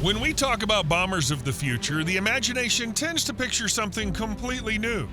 When we talk about bombers of the future, the imagination tends to picture something completely new.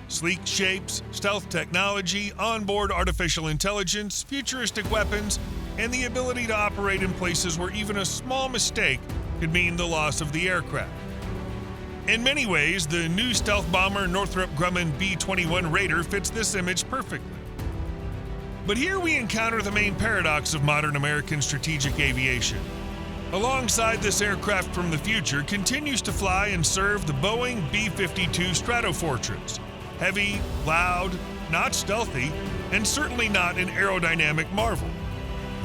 Sleek shapes, stealth technology, onboard artificial intelligence, futuristic weapons, and the ability to operate in places where even a small mistake could mean the loss of the aircraft. In many ways, the new stealth bomber Northrop Grumman B-21 Raider fits this image perfectly. But here we encounter the main paradox of modern American strategic aviation. Alongside this aircraft from the future continues to fly and serve the Boeing B-52 Stratofortress. Heavy, loud, not stealthy, and certainly not an aerodynamic marvel.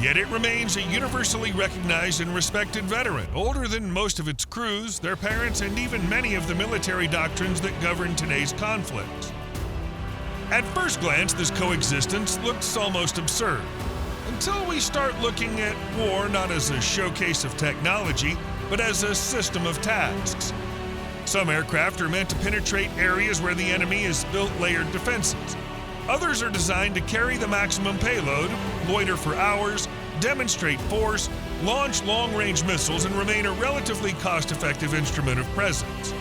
Yet it remains a universally recognized and respected veteran, older than most of its crews, their parents, and even many of the military doctrines that govern today's conflicts. At first glance, this coexistence looks almost absurd, until we start looking at war not as a showcase of technology, but as a system of tasks. Some aircraft are meant to penetrate areas where the enemy has built layered defenses. Others are designed to carry the maximum payload, loiter for hours, demonstrate force, launch long-range missiles, and remain a relatively cost-effective instrument of presence.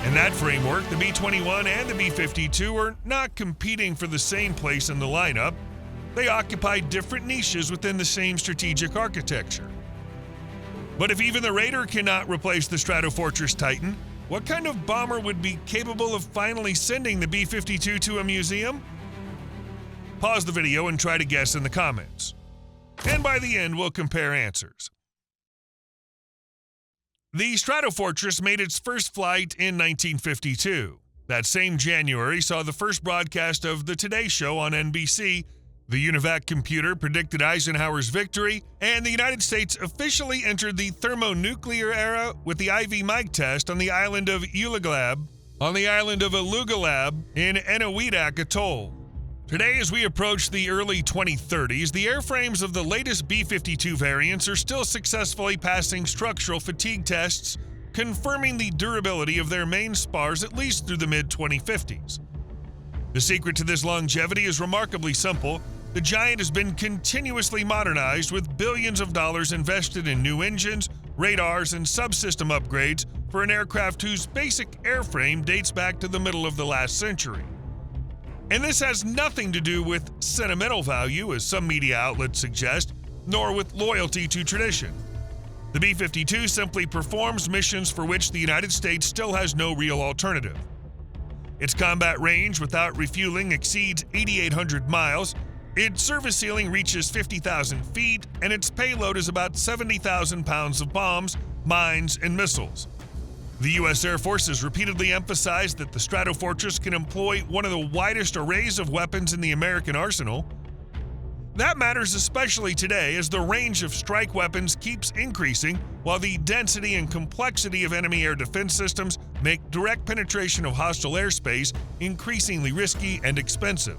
In that framework, the B-21 and the B-52 are not competing for the same place in the lineup. They occupy different niches within the same strategic architecture. But if even the Raider cannot replace the Stratofortress Titan, what kind of bomber would be capable of finally sending the B-52 to a museum? Pause the video and try to guess in the comments. And by the end, we'll compare answers. The Stratofortress made its first flight in 1952. That same January saw the first broadcast of The Today Show on NBC. The UNIVAC computer predicted Eisenhower's victory, and the United States officially entered the thermonuclear era with the IV mic test on the island of Ulugalab in Eniwetok Atoll. Today, as we approach the early 2030s, the airframes of the latest B-52 variants are still successfully passing structural fatigue tests, confirming the durability of their main spars at least through the mid-2050s. The secret to this longevity is remarkably simple. The giant has been continuously modernized with billions of dollars invested in new engines, radars, and subsystem upgrades for an aircraft whose basic airframe dates back to the middle of the last century. And this has nothing to do with sentimental value, as some media outlets suggest, nor with loyalty to tradition. The B-52 simply performs missions for which the United States still has no real alternative. Its combat range without refueling exceeds 8,800 miles, its service ceiling reaches 50,000 feet, and its payload is about 70,000 pounds of bombs, mines, and missiles. The U.S. Air Force has repeatedly emphasized that the Stratofortress can employ one of the widest arrays of weapons in the American arsenal. That matters especially today as the range of strike weapons keeps increasing, while the density and complexity of enemy air defense systems make direct penetration of hostile airspace increasingly risky and expensive.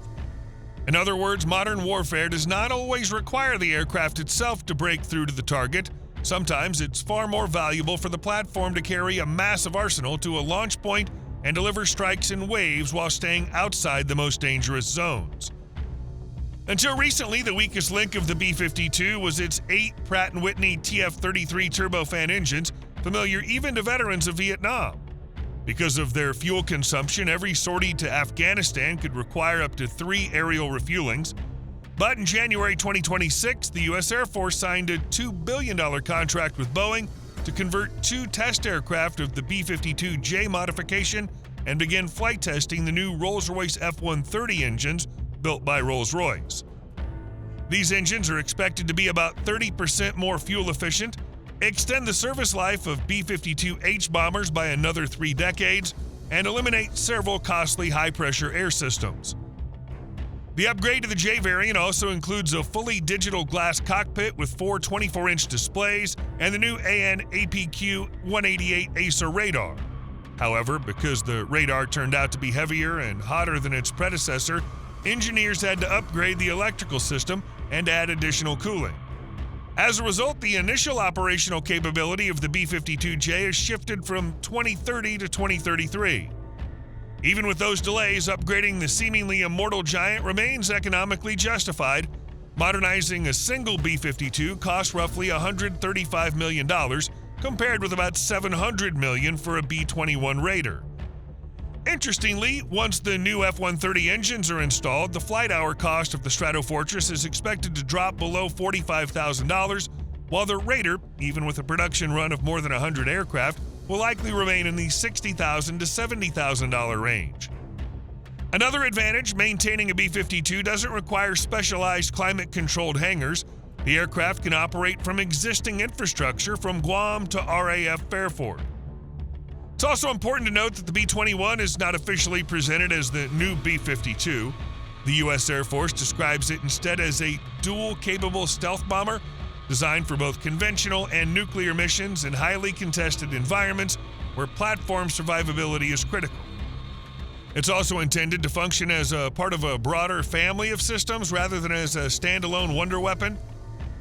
In other words, modern warfare does not always require the aircraft itself to break through to the target. Sometimes it's far more valuable for the platform to carry a massive arsenal to a launch point and deliver strikes in waves while staying outside the most dangerous zones. Until recently, the weakest link of the B-52 was its 8 Pratt & Whitney TF-33 turbofan engines, familiar even to veterans of Vietnam. Because of their fuel consumption, every sortie to Afghanistan could require up to 3 aerial refuelings. But in January 2026, the U.S. Air Force signed a $2 billion contract with Boeing to convert 2 test aircraft of the B-52J modification and begin flight testing the new Rolls-Royce F-130 engines built by Rolls-Royce. These engines are expected to be about 30% more fuel efficient, extend the service life of B-52H bombers by another 3 decades, and eliminate several costly high-pressure air systems. The upgrade to the J variant also includes a fully digital glass cockpit with 4 24-inch displays and the new AN/APQ-188 AESA radar. However, because the radar turned out to be heavier and hotter than its predecessor, engineers had to upgrade the electrical system and add additional cooling. As a result, the initial operational capability of the B-52J has shifted from 2030 to 2033. Even with those delays, upgrading the seemingly immortal giant remains economically justified. Modernizing a single B-52 costs roughly $135 million, compared with about $700 million for a B-21 Raider. Interestingly, once the new F-130 engines are installed, the flight hour cost of the Stratofortress is expected to drop below $45,000, while the Raider, even with a production run of more than 100 aircraft, will likely remain in the $60,000 to $70,000 range. Another advantage, maintaining a B-52 doesn't require specialized climate-controlled hangars. The aircraft can operate from existing infrastructure from Guam to RAF Fairford. It's also important to note that the B-21 is not officially presented as the new B-52. The U.S. Air Force describes it instead as a dual-capable stealth bomber designed for both conventional and nuclear missions in highly contested environments where platform survivability is critical. It's also intended to function as a part of a broader family of systems rather than as a standalone wonder weapon.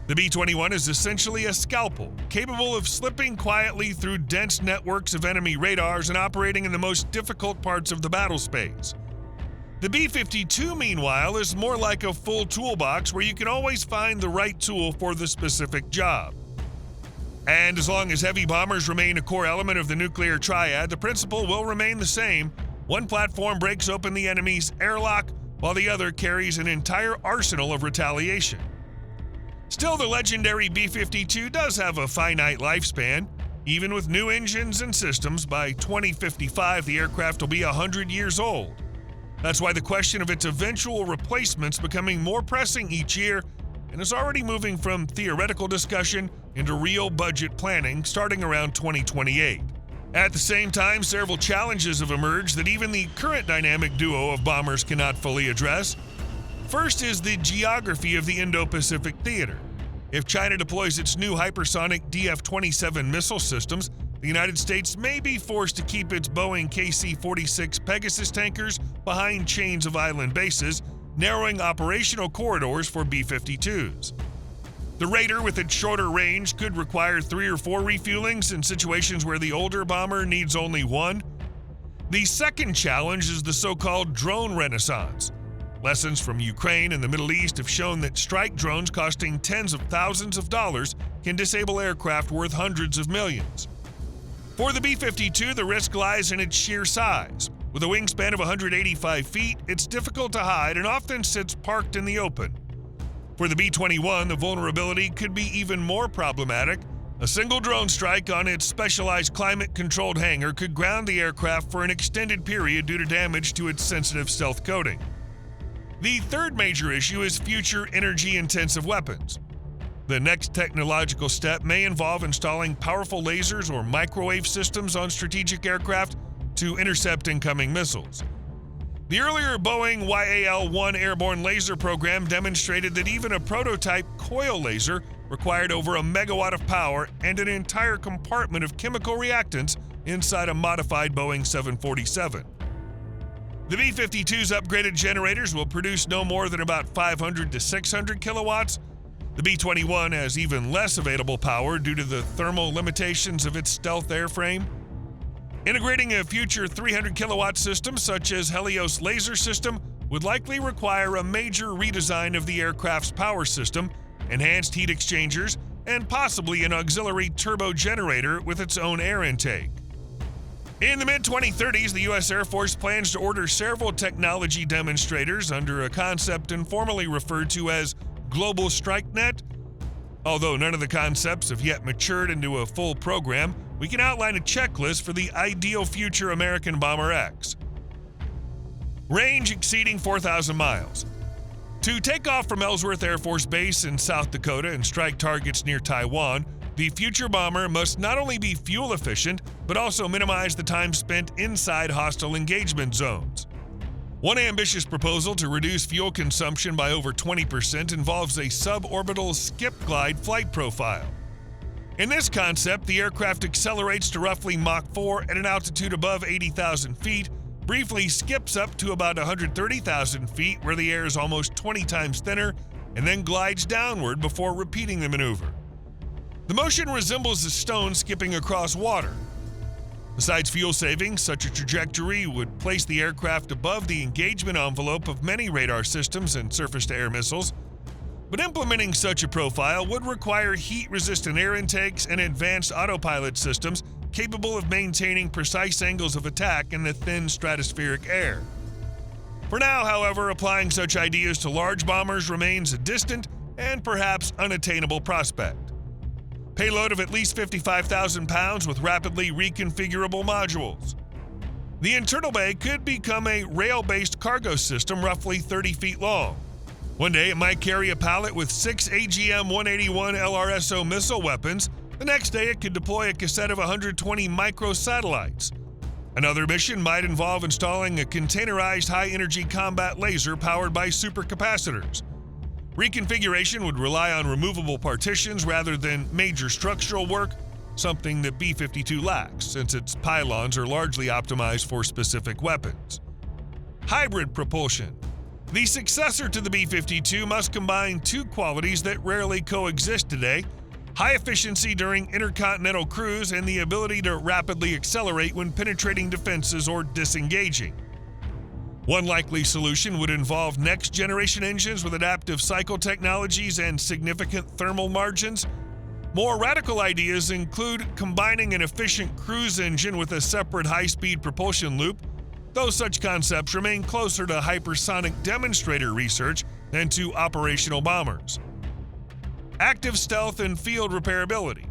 The B-21 is essentially a scalpel, capable of slipping quietly through dense networks of enemy radars and operating in the most difficult parts of the battle space. The B-52, meanwhile, is more like a full toolbox where you can always find the right tool for the specific job. And as long as heavy bombers remain a core element of the nuclear triad, the principle will remain the same. One platform breaks open the enemy's airlock, while the other carries an entire arsenal of retaliation. Still, the legendary B-52 does have a finite lifespan. Even with new engines and systems, by 2055 the aircraft will be 100 years old. That's why the question of its eventual replacement is becoming more pressing each year and is already moving from theoretical discussion into real budget planning starting around 2028. At the same time, several challenges have emerged that even the current dynamic duo of bombers cannot fully address. First is the geography of the Indo-Pacific theater. If China deploys its new hypersonic DF-27 missile systems, the United States may be forced to keep its Boeing KC-46 Pegasus tankers behind chains of island bases, narrowing operational corridors for B-52s. The Raider, with its shorter range, could require 3 or 4 refuelings in situations where the older bomber needs only one. The second challenge is the so-called drone renaissance. Lessons from Ukraine and the Middle East have shown that strike drones costing tens of thousands of dollars can disable aircraft worth hundreds of millions. For the B-52, the risk lies in its sheer size. With a wingspan of 185 feet, it's difficult to hide and often sits parked in the open. For the B-21, the vulnerability could be even more problematic. A single drone strike on its specialized climate-controlled hangar could ground the aircraft for an extended period due to damage to its sensitive stealth coating. The third major issue is future energy-intensive weapons. The next technological step may involve installing powerful lasers or microwave systems on strategic aircraft to intercept incoming missiles. The earlier Boeing YAL-1 airborne laser program demonstrated that even a prototype coil laser required over a megawatt of power and an entire compartment of chemical reactants inside a modified Boeing 747. The B-52's upgraded generators will produce no more than about 500 to 600 kilowatts. The B-21 has even less available power due to the thermal limitations of its stealth airframe. Integrating a future 300 kilowatt system such as Helios laser system would likely require a major redesign of the aircraft's power system, enhanced heat exchangers, and possibly an auxiliary turbo generator with its own air intake. In the mid-2030s, the U.S. Air Force plans to order several technology demonstrators under a concept informally referred to as Global Strike Net. Although none of the concepts have yet matured into a full program, we can outline a checklist for the ideal future American Bomber X. Range exceeding 4,000 miles. To take off from Ellsworth Air Force Base in South Dakota and strike targets near Taiwan, the future bomber must not only be fuel efficient, but also minimize the time spent inside hostile engagement zones. One ambitious proposal to reduce fuel consumption by over 20% involves a suborbital skip-glide flight profile. In this concept, the aircraft accelerates to roughly Mach 4 at an altitude above 80,000 feet, briefly skips up to about 130,000 feet where the air is almost 20 times thinner, and then glides downward before repeating the maneuver. The motion resembles a stone skipping across water. Besides fuel savings, such a trajectory would place the aircraft above the engagement envelope of many radar systems and surface-to-air missiles. But implementing such a profile would require heat-resistant air intakes and advanced autopilot systems capable of maintaining precise angles of attack in the thin stratospheric air. For now, however, applying such ideas to large bombers remains a distant and perhaps unattainable prospect. Payload of at least 55,000 pounds with rapidly reconfigurable modules. The internal bay could become a rail-based cargo system roughly 30 feet long. One day it might carry a pallet with 6 AGM-181 LRSO missile weapons. The next day it could deploy a cassette of 120 microsatellites. Another mission might involve installing a containerized high-energy combat laser powered by supercapacitors. Reconfiguration would rely on removable partitions rather than major structural work, something that B-52 lacks, since its pylons are largely optimized for specific weapons. Hybrid propulsion. The successor to the B-52 must combine two qualities that rarely coexist today: high efficiency during intercontinental cruise and the ability to rapidly accelerate when penetrating defenses or disengaging. One likely solution would involve next-generation engines with adaptive cycle technologies and significant thermal margins. More radical ideas include combining an efficient cruise engine with a separate high-speed propulsion loop, though such concepts remain closer to hypersonic demonstrator research than to operational bombers. Active stealth and field repairability.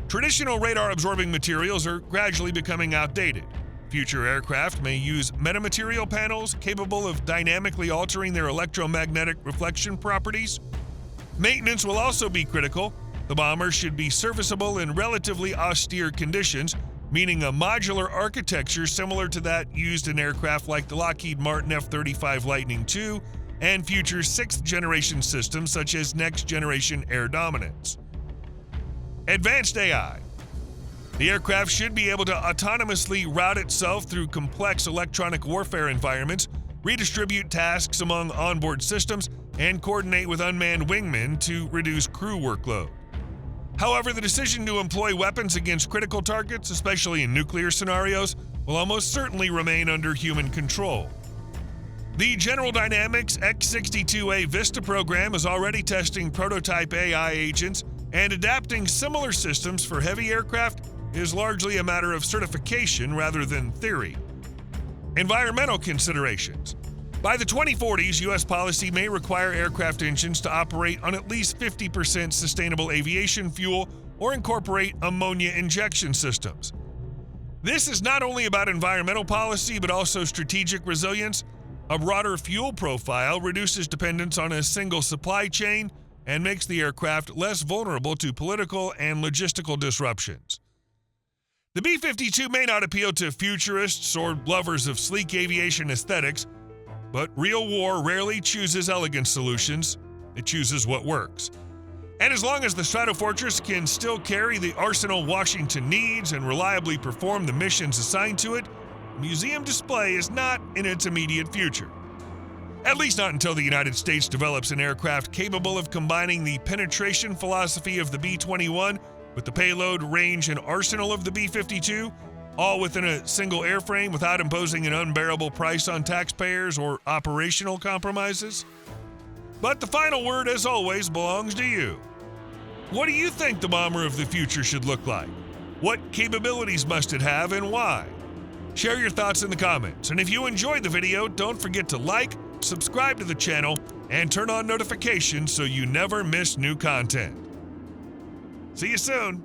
Traditional radar-absorbing materials are gradually becoming outdated. Future aircraft may use metamaterial panels capable of dynamically altering their electromagnetic reflection properties. Maintenance will also be critical. The bomber should be serviceable in relatively austere conditions, meaning a modular architecture similar to that used in aircraft like the Lockheed Martin F-35 Lightning II and future sixth-generation systems such as next-generation air dominance. Advanced AI. The aircraft should be able to autonomously route itself through complex electronic warfare environments, redistribute tasks among onboard systems, and coordinate with unmanned wingmen to reduce crew workload. However, the decision to employ weapons against critical targets, especially in nuclear scenarios, will almost certainly remain under human control. The General Dynamics X-62A Vista program is already testing prototype AI agents, and adapting similar systems for heavy aircraft is largely a matter of certification rather than theory. Environmental considerations. By the 2040s, U.S. policy may require aircraft engines to operate on at least 50% sustainable aviation fuel or incorporate ammonia injection systems. This is not only about environmental policy but also strategic resilience. A broader fuel profile reduces dependence on a single supply chain and makes the aircraft less vulnerable to political and logistical disruptions. The B-52 may not appeal to futurists or lovers of sleek aviation aesthetics, but real war rarely chooses elegant solutions. It chooses what works. And as long as the Stratofortress can still carry the arsenal Washington needs and reliably perform the missions assigned to it, museum display is not in its immediate future. At least not until the United States develops an aircraft capable of combining the penetration philosophy of the B-21 with the payload, range, and arsenal of the B-52, all within a single airframe without imposing an unbearable price on taxpayers or operational compromises. But the final word, as always, belongs to you. What do you think the bomber of the future should look like? What capabilities must it have and why? Share your thoughts in the comments, and if you enjoyed the video, don't forget to like, subscribe to the channel, and turn on notifications so you never miss new content. See you soon!